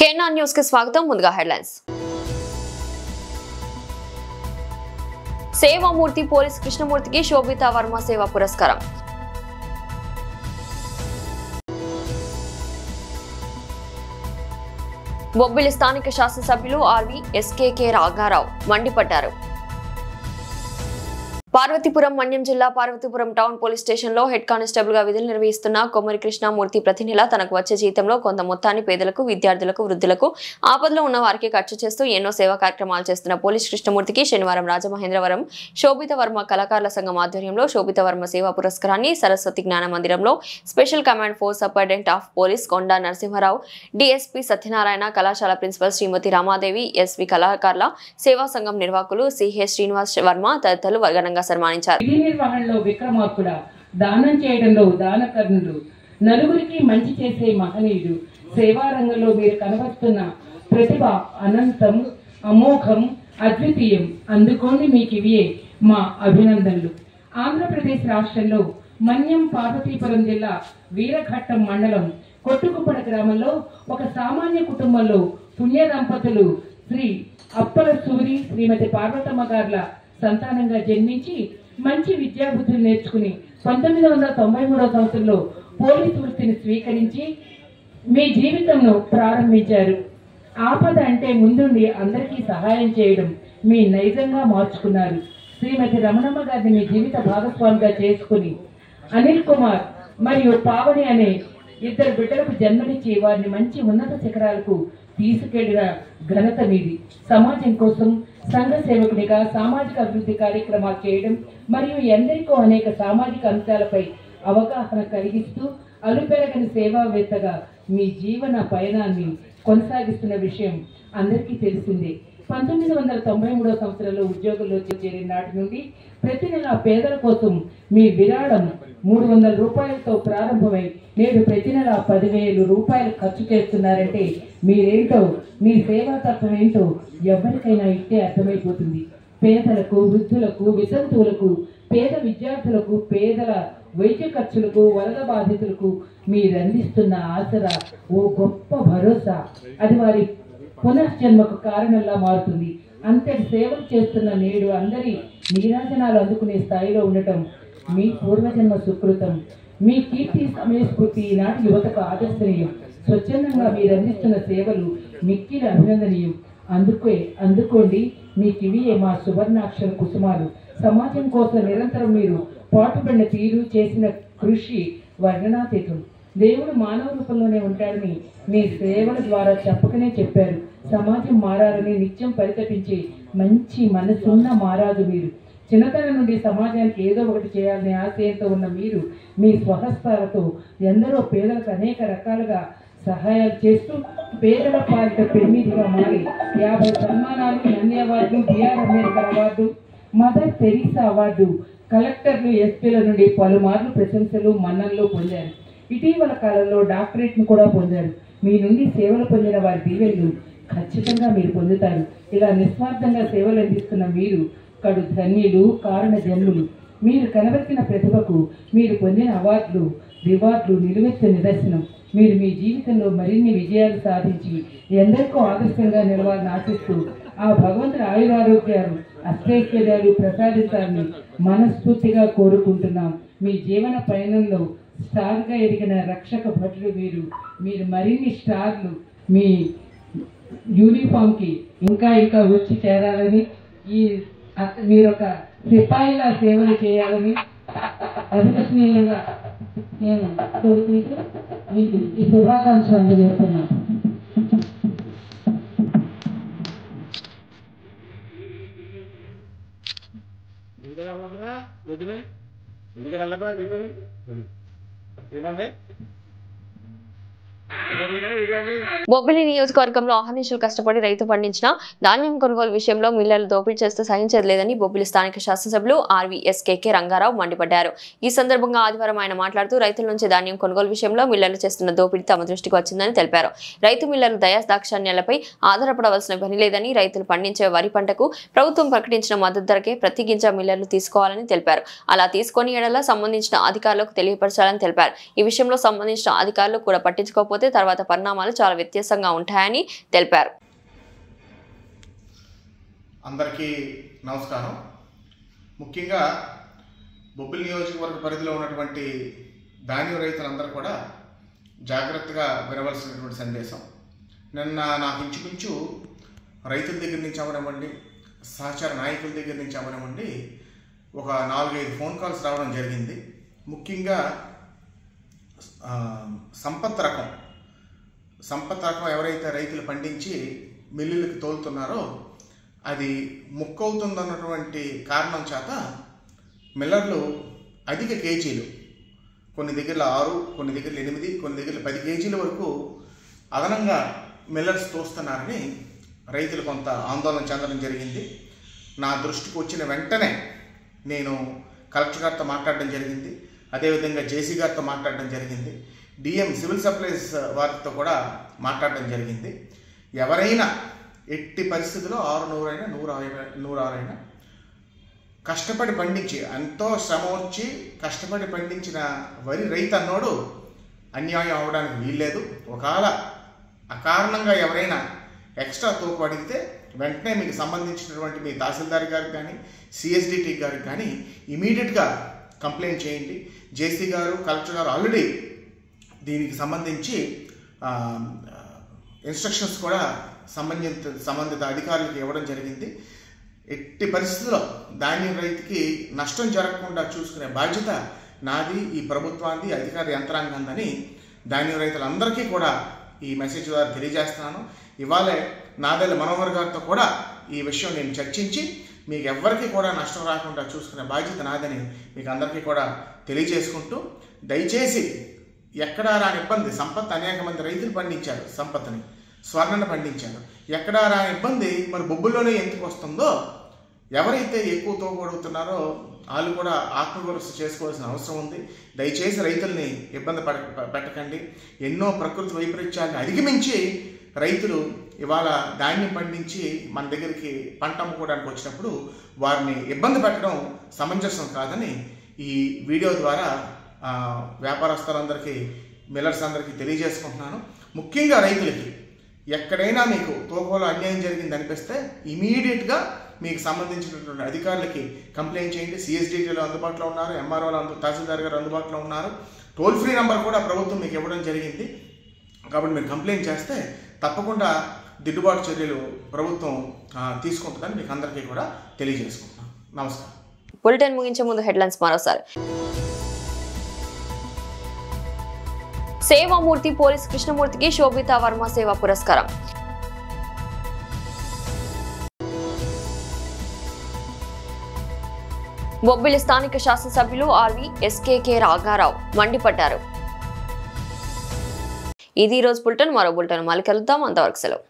కేనా న్యూస్ కి స్వాగతం. ముందుగా హెడ్లైన్స్. సేవామూర్తి పోలీస్ కృష్ణమూర్తికి శోభితా వర్మ సేవా పురస్కారం. బొబ్బిలి స్థానిక శాసనసభ్యులు ఆర్వి ఎస్కేకే రాఘారావు మండిపడ్డారు. పార్వతీపురం మన్యం జిల్లా పార్వతీపురం టౌన్ పోలీస్ స్టేషన్ లో హెడ్ కానిస్టేబుల్ గా విధులు నిర్వహిస్తున్న కొమ్మరి కృష్ణమూర్తి ప్రతి నెల తనకు వచ్చే జీతంలో కొంత మొత్తాన్ని పేదలకు, విద్యార్థులకు, వృద్ధులకు, ఆపదలో ఉన్న వారికి ఖర్చు చేస్తూ ఎన్నో సేవా కార్యక్రమాలు చేస్తున్న పోలీస్ కృష్ణమూర్తికి శనివారం రాజమహేంద్రవరం శోభిత వర్మ కళాకారుల సంఘం ఆధ్వర్యంలో శోభిత వర్మ సేవా పురస్కారాన్ని సరస్వతి జ్ఞాన మందిరంలో special command force superintendent of police Konda Narasimha Rao, DSP Satyanarayana, కళాశాల ప్రిన్సిపల్ శ్రీమతి రామాదేవి, ఎస్వి కళాకారుల సేవా సంఘం నిర్వాహకులు సిహెచ్ శ్రీనివాస్ వర్మ తదితరులు ఘనంగా సన్మానించారు. విధి నిర్వహణలో విక్రమార్కుడ, దానం చేయడంలో దానకర్ణుడు, నలుగురికి మంచి చేసే మహనీయుడు. సేవా రంగంలో మీరు కనబడుతున్న ప్రతిభ అనంతం, అమోఘం, అద్వితీయం. అందుకోండి మీకు ఇవే మా అభినందనలు. ఆంధ్రప్రదేశ్ రాష్ట్రంలో మన్యం పార్వతీపురం జిల్లా వీరఘట్టం మండలం కొట్టుకుప్పడ గ్రామంలో ఒక సామాన్య కుటుంబంలో పుణ్య దంపతులు శ్రీ అప్పల సూరి, శ్రీమతి పార్వతమ్మ గార్ల సంతానంగా జన్మించి మంచి విద్యాబుద్ధులు నేర్చుకుని 1993వ సంవత్సరంలో పోలీసు వృత్తిని స్వీకరించి మీ జీవితంను ప్రారంభించారు. ఆపద అంటే ముందుండి అందరికీ సహాయం చేయడం మీ నైజంగా మార్చుకున్నారు. శ్రీమతి రమణమ్మ గారిని మీ జీవిత భాగస్వామిగా చేసుకుని అనిల్ కుమార్ మరియు పావని అనే ఇద్దరు బిడ్డలకు జన్మనిచ్చి వారిని మంచి ఉన్నత శిఖరాలకు తీసుకెళ్లిన ఘనత మీది. సమాజం కోసం సంఘ సేవకునిగా సామాజిక అభివృద్ధి కార్యక్రమాలు చేయడం మరియు ఎందరికో అనేక సామాజిక అంశాలపై అవగాహన కలిగిస్తూ అలుపెరగని సేవావేత్తగా మీ జీవన పయనాన్ని కొనసాగిస్తున్న విషయం అందరికీ తెలిసిందే. 1993వ సంవత్సరంలో ఉద్యోగంలో చేరిన నాటి నుండి ప్రతి నెల పేదల కోసం మీ విరాళం 300 రూపాయలతో ప్రారంభమై నేడు ప్రతి నెల 10,000 రూపాయలు ఖర్చు చేస్తున్నారంటే మీరేంటో, మీ సేవా తత్వం ఏంటో ఎవరికైనా ఇట్టే అర్థమైపోతుంది. పేదలకు, వృద్ధులకు, వితంతువులకు, పేద విద్యార్థులకు, పేదల వైద్య ఖర్చులకు, వరద బాధితులకు మీరు అందిస్తున్న ఆసరా ఓ గొప్ప భరోసా. అది వారి పునర్జన్మకు కారణంగా మారుతుంది. అంతటి సేవలు చేస్తున్న నేడు అందరి నీరాజనాలు అందుకునే స్థాయిలో ఉండటం మీ పూర్వజన్మ సుకృతం. మీ కీర్తి సమయస్ఫూర్తి ఈనాటి యువతకు ఆదర్శనీయం. స్వచ్ఛందంగా మీరు అందిస్తున్న సేవలు మిక్కిల అభినందనీయం. అందుకోండి మీకివి మా సువర్ణాక్షర కుసుమాలు. సమాజం కోసం నిరంతరం మీరు పాటుపడిన తీరు, చేసిన కృషి వర్ణనాతీతం. దేవుడు మానవ రూపంలోనే ఉంటాడని మీ సేవల ద్వారా చెప్పకనే చెప్పారు. సమాజం మారాలని నిత్యం పరితపించే మంచి మనసున్న మారాదు మీరు. చిన్నతనం నుండి సమాజానికి ఏదో ఒకటి చేయాలనే ఆశయంతో ఉన్న మీరు మీ స్వహస్తాలతో ఎందరో పేదలకు అనేక రకాలుగా సహాయాలు చేస్తూ పేదల పాలిట పెన్నిధిగా మారి 50 సన్మానాలు, Nandi award, BR Ambedkar award, mother Teresa award, కలెక్టర్లు, ఎస్పీల నుండి పలుమార్లు ప్రశంసలు, మన్ననలు పొందారు. ఇటీవల కాలంలో డాక్టరేట్ను కూడా పొందారు. మీ నుండి సేవలు పొందిన వారి దీవెనలు ఖచ్చితంగా మీరు పొందుతారు. ఇలా నిస్వార్థంగా సేవలు అందిస్తున్న మీరు కడు ధన్యులు, కారణ జన్ములు. మీరు కనబర్చిన ప్రతిభకు మీరు పొందిన అవార్డులు, రివార్డులు నిలువెత్తు నిదర్శనం. మీరు మీ జీవితంలో మరిన్ని విజయాలు సాధించి ఎందరికో ఆదర్శంగా నిలవాలని ఆశిస్తూ ఆ భగవంతుడి ఆయురారోగ్యాలు, అష్టైశ్వర్యాలు ప్రసాదించాలని మనస్ఫూర్తిగా కోరుకుంటున్నాం. మీ జీవన పయనంలో స్టార్గా ఎదిగిన రక్షక భటులు మీరు మరిన్ని స్టార్లు మీ యూనిఫామ్కి ఇంకా ఇంకా వచ్చి చేరాలని, మీరు ఒక సిపాయిలా సేవలు చేయాలని అభినందనీయంగా నేను కోరుకుంటూ మీకు ఈ శుభాకాంక్షలు అందజేస్తున్నాను. బొబ్బిలి నియోజకవర్గంలో అహర్నిశలు కష్టపడి రైతు పండించిన ధాన్యం కొనుగోలు విషయంలో మిల్లర్లు దోపిడీ చేస్తూ సహించేది లేదని బొబ్బిలి స్థానిక శాసనసభ్యులు ఆర్వి ఎస్కేకే రంగారావు మండిపడ్డారు. ఈ సందర్భంగా ఆదివారం ఆయన మాట్లాడుతూ రైతుల నుంచి ధాన్యం కొనుగోలు విషయంలో మిల్లర్లు చేస్తున్న దోపిడీ తమ దృష్టికి వచ్చిందని తెలిపారు. రైతు మిల్లర్లు దయాదాక్షిణ్యాలపై ఆధారపడవలసిన పని లేదని, రైతులు పండించే వరి పంటకు ప్రభుత్వం ప్రకటించిన మద్దతు ధరకే ప్రతి గింజ మిల్లర్లు తీసుకోవాలని తెలిపారు. అలా తీసుకొని ఎడల సంబంధించిన అధికారులకు తెలియపరచాలని తెలిపారు. ఈ విషయంలో సంబంధించిన అధికారులు కూడా పట్టించుకోకపోతే లేకపోతే తర్వాత పరిణామాలు చాలా వ్యత్యాసంగా ఉంటాయని తెలిపారు. అందరికీ నమస్కారం. ముఖ్యంగా బొబ్బిలి నియోజకవర్గ పరిధిలో ఉన్నటువంటి ధాన్యం రైతులందరూ కూడా జాగ్రత్తగా వినవలసినటువంటి సందేశం. నిన్న నాకు ఇంచుమించు రైతుల దగ్గర నుంచి అవనివ్వండి, సహచార నాయకుల దగ్గర నుంచి అవనివ్వండి, ఒక 4-5 ఫోన్ కాల్స్ రావడం జరిగింది. ముఖ్యంగా సంపత్ రకం ఎవరైతే రైతులు పండించి మిల్లులకు తోలుతున్నారో అది ముక్కవుతుందన్నటువంటి కారణం చేత మిల్లర్లు అధిక కేజీలు, కొన్ని దగ్గరలో 6, కొన్ని దగ్గరలో 8, కొన్ని దగ్గరలో 10 కేజీల వరకు అదనంగా మిల్లర్స్ తోస్తున్నారని రైతులు కొంత ఆందోళన చెందడం జరిగింది. నా దృష్టికి వచ్చిన వెంటనే నేను కలెక్టర్ గారితో మాట్లాడడం జరిగింది, అదేవిధంగా జేసీ గారితో మాట్లాడడం జరిగింది, డిఎం సివిల్ సప్లైస్ వారితో కూడా మాట్లాడడం జరిగింది. ఎవరైనా ఎట్టి పరిస్థితుల్లో 600 అయినా 106 అయినా కష్టపడి పండించి, ఎంతో శ్రమ వచ్చి కష్టపడి పండించిన వరి రైతు అన్నోడు అన్యాయం అవ్వడానికి వీల్లేదు. ఒకవేళ అకారణంగా ఎవరైనా ఎక్స్ట్రా తోపు అడిగితే వెంటనే మీకు సంబంధించినటువంటి మీ తహసీల్దార్ గారికి కానీ సిఎస్డిటి గారికి కానీ ఇమీడియట్గా కంప్లైంట్ చేయండి. జేసీ గారు, కలెక్టర్ గారు ఆల్రెడీ దీనికి సంబంధించి ఇన్స్ట్రక్షన్స్ కూడా సంబంధిత అధికారులకు ఇవ్వడం జరిగింది. ఎట్టి పరిస్థితుల్లో ధాన్యం రైతుకి నష్టం జరగకుండా చూసుకునే బాధ్యత నాది, ఈ ప్రభుత్వాన్ని, అధికార యంత్రాంగాన్ని. ధాన్యం రైతులందరికీ కూడా ఈ మెసేజ్ ద్వారా తెలియజేస్తున్నాను. ఇవాళే నాదెళ్ల మనోహర్ గారితో కూడా ఈ విషయం నేను చర్చించి మీకు ఎవ్వరికీ కూడా నష్టం రాకుండా చూసుకునే బాధ్యత నాదని మీకు అందరికీ కూడా తెలియజేసుకుంటూ, దయచేసి ఎక్కడా రాని ఇబ్బంది, సంపత్ అనేక మంది రైతులు పండించారు, సంపత్ని స్వర్ణను పండించారు, ఎక్కడా రాని ఇబ్బంది మరి బొబ్బుల్లోనే ఎందుకు వస్తుందో, ఎవరైతే ఎక్కువ తోగొడుతున్నారో వాళ్ళు కూడా ఆత్మవిమర్శ చేసుకోవాల్సిన అవసరం ఉంది. దయచేసి రైతుల్ని ఇబ్బంది పెట్టకండి. ఎన్నో ప్రకృతి వైపరీత్యాలను అధిగమించి రైతులు ఇవాళ ధాన్యం పండించి మన దగ్గరికి పంట అమ్ముకోవడానికి వచ్చినప్పుడు వారిని ఇబ్బంది పెట్టడం సమంజసం కాదని ఈ వీడియో ద్వారా వ్యాపారస్తులందరికీ, మిల్లర్స్ అందరికీ తెలియజేసుకుంటున్నాను. ముఖ్యంగా రైతులకి ఎక్కడైనా మీకు తోకలో అన్యాయం జరిగింది అనిపిస్తే ఇమీడియట్గా మీకు సంబంధించినటువంటి అధికారులకి కంప్లైంట్ చేయండి. సిఎస్డిటీలో అందుబాటులో ఉన్నారు, ఎంఆర్ఓలు తహసీల్దార్ గారు అందుబాటులో ఉన్నారు. టోల్ ఫ్రీ నెంబర్ కూడా ప్రభుత్వం మీకు ఇవ్వడం జరిగింది. కాబట్టి మీరు కంప్లైంట్ చేస్తే తప్పకుండా దిద్దుబాటు చర్యలు ప్రభుత్వం తీసుకుంటుందని మీకు అందరికీ కూడా తెలియజేసుకుంటున్నాను. నమస్కారం. బులెటిన్ ముగించే ముందు హెడ్లైన్స్ మరోసారి. సేవామూర్తి పోలీస్ కృష్ణమూర్తికి శోభితా వర్మ సేవా పురస్కారం. బొబ్బిలి స్థానిక శాసనసభ్యులు ఆర్వి ఎస్కేకే రాఘారావు మండిపడ్డారు. ఇది రోజు బులెటిన్. మరో బులెటిన్ మళ్ళీ కలుద్దాం. అంతవరకు సెలవు.